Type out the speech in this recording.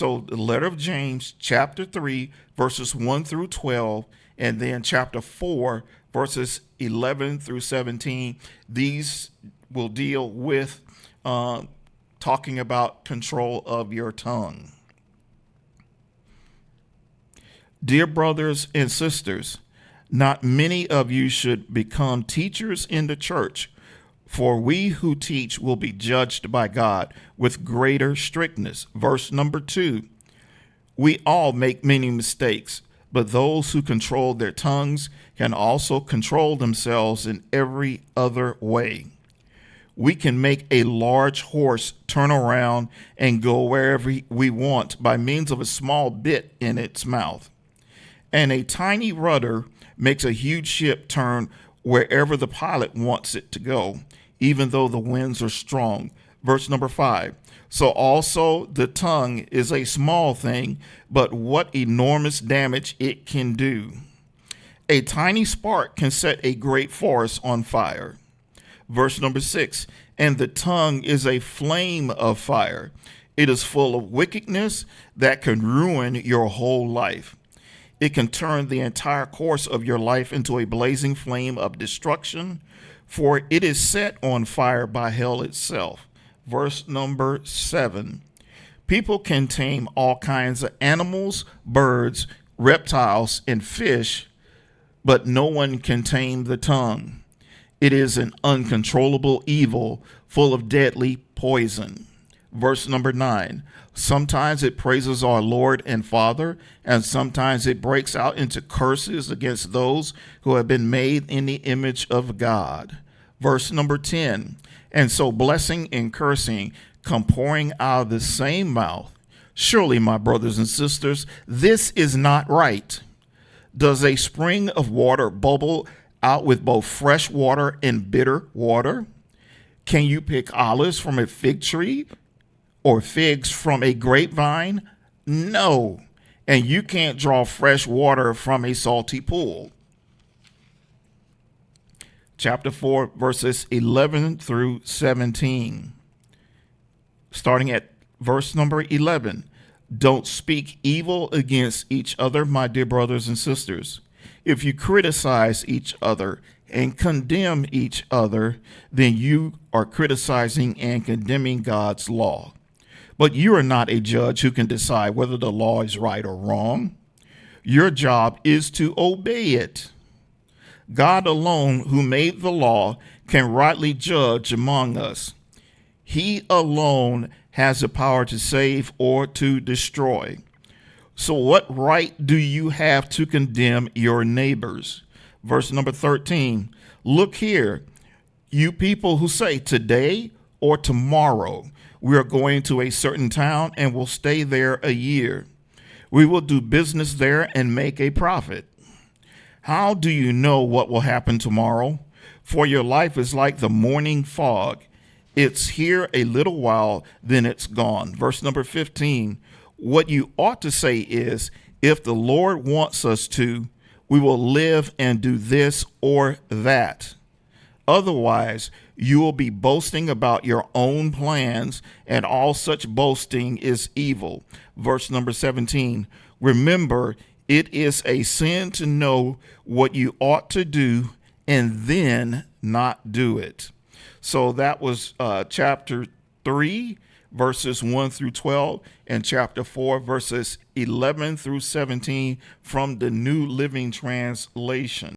So the letter of James, chapter 3, verses 1 through 12, and then chapter 4, verses 11 through 17. These will deal with talking about control of your tongue. Dear brothers and sisters, not many of you should become teachers in the church, for we who teach will be judged by God with greater strictness. Verse number 2, we all make many mistakes, but those who control their tongues can also control themselves in every other way. We can make a large horse turn around and go wherever we want by means of a small bit in its mouth. And a tiny rudder makes a huge ship turn wherever the pilot wants it to go, even though the winds are strong. Verse number 5. So also the tongue is a small thing, but what enormous damage it can do. A tiny spark can set a great forest on fire. Verse number 6. And the tongue is a flame of fire. It is full of wickedness that can ruin your whole life. It can turn the entire course of your life into a blazing flame of destruction, for it is set on fire by hell itself. Verse number 7. People can tame all kinds of animals, birds, reptiles, and fish, but no one can tame the tongue. It is an uncontrollable evil full of deadly poison. Verse number 9. Sometimes it praises our Lord and Father, and sometimes it breaks out into curses against those who have been made in the image of God. Verse number 10. And so blessing and cursing come pouring out of the same mouth. Surely, my brothers and sisters, this is not right. Does a spring of water bubble out with both fresh water and bitter water? Can you pick olives from a fig tree or figs from a grapevine? No. And you can't draw fresh water from a salty pool. Chapter 4, verses 11 through 17. Starting at verse number 11. Don't speak evil against each other, my dear brothers and sisters. If you criticize each other and condemn each other, then you are criticizing and condemning God's law. But you are not a judge who can decide whether the law is right or wrong. Your job is to obey it. God alone, who made the law, can rightly judge among us. He alone has the power to save or to destroy. So what right do you have to condemn your neighbors? Verse number 13. Look here, you people who say today or tomorrow we are going to a certain town and will stay there a year. We will do business there and make a profit. How do you know what will happen tomorrow? For your life is like the morning fog. It's here a little while, then it's gone. Verse number 15. What you ought to say is, if the Lord wants us to, we will live and do this or that. Otherwise, you will be boasting about your own plans, and all such boasting is evil. Verse number 17. Remember, it is a sin to know what you ought to do and then not do it. So that was chapter 3, verses 1 through 12, and chapter 4, verses 11 through 17 from the New Living Translation.